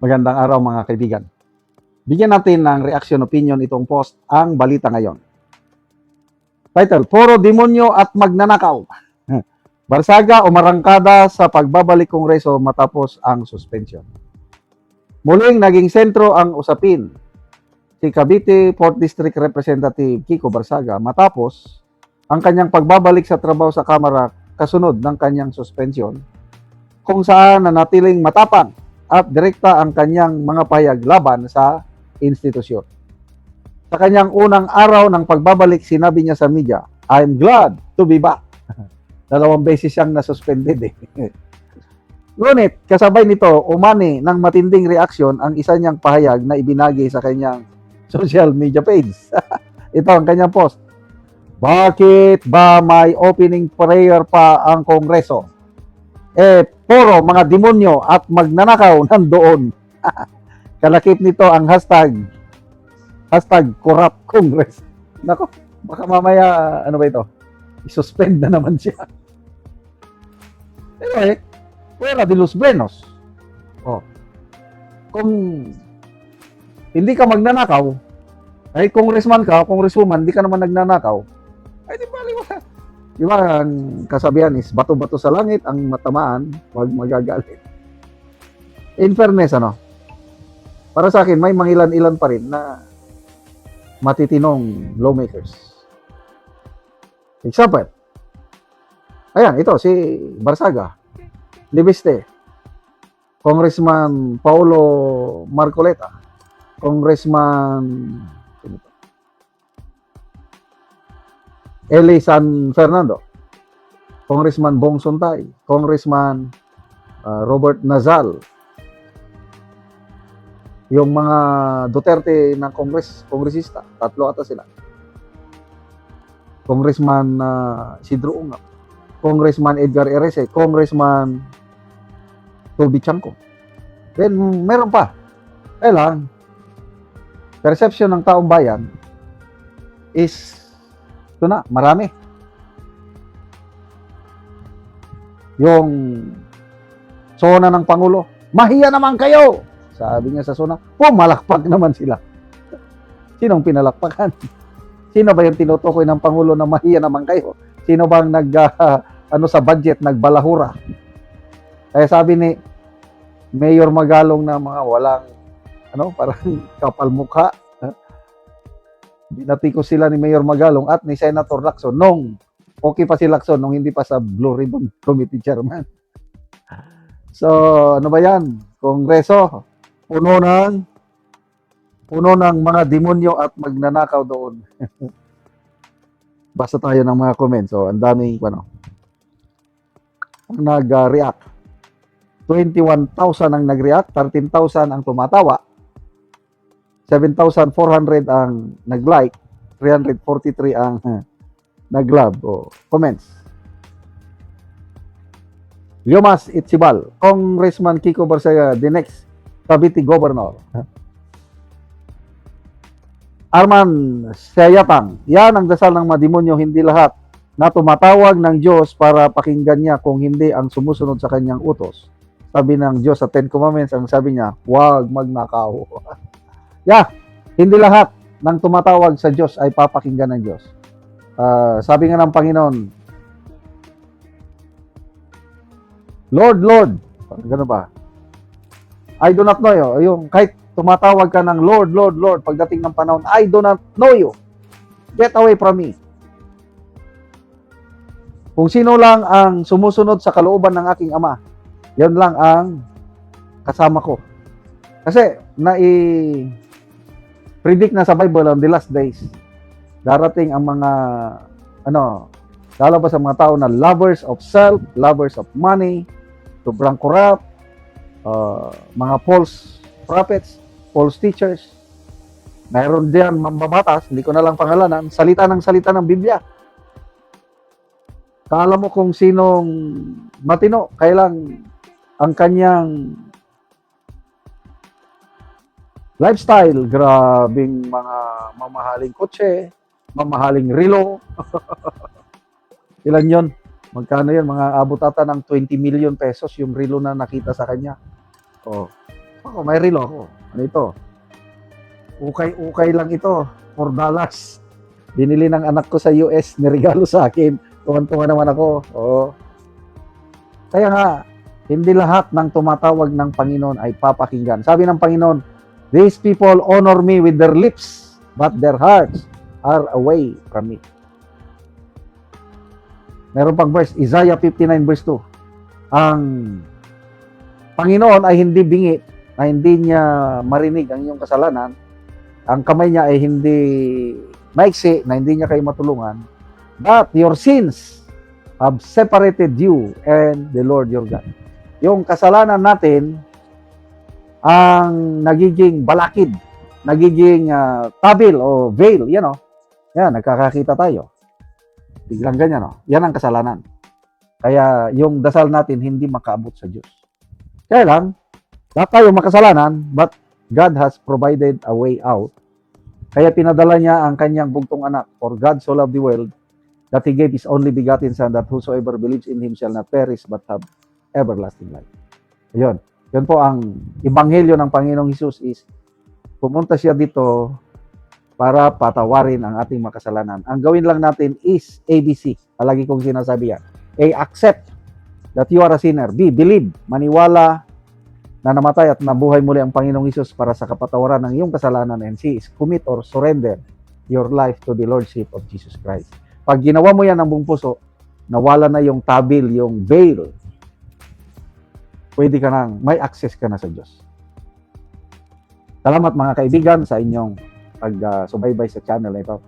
Magandang araw mga kaibigan. Bigyan natin ng reaction opinion itong post, ang balita ngayon. Title, Puro Demonyo at Magnanakaw. Barsaga o marangkada sa pagbabalik Kongreso matapos ang suspension. Muling naging sentro ang usapin si Cavite 4th District Representative Kiko Barsaga matapos ang kanyang pagbabalik sa trabaho sa Kamara kasunod ng kanyang suspension, kung saan nanatiling matapang at direkta ang kanyang mga pahayag laban sa institusyon. Sa kanyang unang araw ng pagbabalik, sinabi niya sa media, "I'm glad to be back." 2 beses siyang nasuspended eh. Ngunit kasabay nito, umani ng matinding reaksyon ang isa niyang pahayag na ibinagi sa kanyang social media page. Ito ang kanyang post. Bakit ba may opening prayer pa ang Kongreso? Puro mga demonyo at magnanakaw nandoon. Kalakip nito ang hashtag corrupt Congress. Nako, baka mamaya, ano ba ito? I-suspend na naman siya. Pero fuera de los buenos. Kung hindi ka magnanakaw, ay congressman ka, congresswoman, hindi ka naman nagnanakaw, ay di bali wala. Di ba, ang kasabihan is, bato-bato sa langit, ang matamaan, huwag magagalit. In fairness, para sa akin, may mangilan-ilan pa rin na matitinong lawmakers. Example, ayan, ito, si Barsaga, Libeste, Congressman Paulo Marcoleta, Congressman Eli San Fernando, Congressman Bong Sontay, Congressman Robert Nazal, yung mga Duterte na kongresista, 3 ata sila. Congressman Isidro Ungap, Congressman Edgar Erese, Congressman Toby Chanco. Then meron pa. Kailan perception ng taong bayan is ito na, marami. Yung sona ng Pangulo, mahiya naman kayo! Sabi niya sa sona, pumalakpak naman sila. Sinong pinalakpakan? Sino ba yung tinutukoy ng Pangulo na mahiya naman kayo? Sino bang sa budget, nagbalahura? Kaya sabi ni Mayor Magalong na mga walang, parang kapal mukha. Binati ko sila ni Mayor Magalong at ni Senator Lacson nung okay pa si Lacson, nung hindi pa sa Blue Ribbon Committee Chairman. So, ano ba yan? Kongreso, puno ng mga demonyo at magnanakaw doon. Basta tayo ng mga comments. So, ang daming nag-react. 21,000 ang nag-react, 13,000 ang tumatawa, 7,400 ang nag-like, 343 ang nag-love o comments. Yomas Itzibal, Congressman Kiko Barsaga, the next Cavite Governor. Arman Sayatang, yan ang dasal ng mademonyo, hindi lahat na tumatawag ng Diyos para pakinggan niya kung hindi ang sumusunod sa kanyang utos. Sabi ng Diyos sa 10 Commandments, ang sabi niya, huwag magnakaw. Hindi lahat ng tumatawag sa Diyos ay papakinggan ng Diyos. Sabi nga ng Panginoon, Lord, Lord, gano'n ba? I do not know you. Yung kahit tumatawag ka ng Lord, Lord, Lord, pagdating ng panahon, I do not know you. Get away from me. Kung sino lang ang sumusunod sa kalooban ng aking Ama, yan lang ang kasama ko. Kasi predict na sa Bible on the last days, darating ang mga lalabas ang mga tao na lovers of self, lovers of money, sobrang corrupt, mga false prophets, false teachers. Mayroon diyan mambabatas, hindi ko na lang pangalanan, salita ng Biblia. Kala mo kung sinong matino, kailang ang kanyang lifestyle, grabing mga mamahaling kotse, mamahaling relo. Ilan yon? Magkano yan? Mga abot ata ng 20 million pesos yung relo na nakita sa kanya. Ako, may relo ako. Ano ito? Ukay-ukay lang ito. $4. Binili ng anak ko sa US, niregalo sa akin. Tuwan-tuwa naman ako. Oo. Kaya nga, hindi lahat ng tumatawag ng Panginoon ay papakinggan. Sabi ng Panginoon, these people honor me with their lips, but their hearts are away from me. Meron pang verse, Isaiah 59 verse 2. Ang Panginoon ay hindi bingi, na hindi niya marinig ang iyong kasalanan. Ang kamay niya ay hindi maiksi, na hindi niya kayo matulungan. But your sins have separated you and the Lord your God. Yung kasalanan natin ang nagiging balakid, nagiging tabil o veil, yan nagkakakita tayo. Biglang ganyan, yan ang kasalanan. Kaya yung dasal natin hindi makaabot sa Diyos. Kaya lang, lahat tayo makasalanan, but God has provided a way out. Kaya pinadala niya ang kanyang bugtong anak. For God so loved the world that He gave His only begotten Son, that whosoever believes in Him shall not perish but have everlasting life. Ayun. Yun po ang ebanghelyo ng Panginoong Hesus is pumunta siya dito para patawarin ang ating makasalanan. Ang gawin lang natin is ABC. Palagi kong sinasabi yan. A, accept that you are a sinner. B, believe, maniwala na namatay at nabuhay muli ang Panginoong Hesus para sa kapatawaran ng iyong kasalanan. And C is commit or surrender your life to the Lordship of Jesus Christ. Pag ginawa mo yan ng buong puso, nawala na yung tabil, yung veil, pwede ka nang, may access ka na sa Diyos. Salamat mga kaibigan sa inyong pag-subaybay sa channel na ito.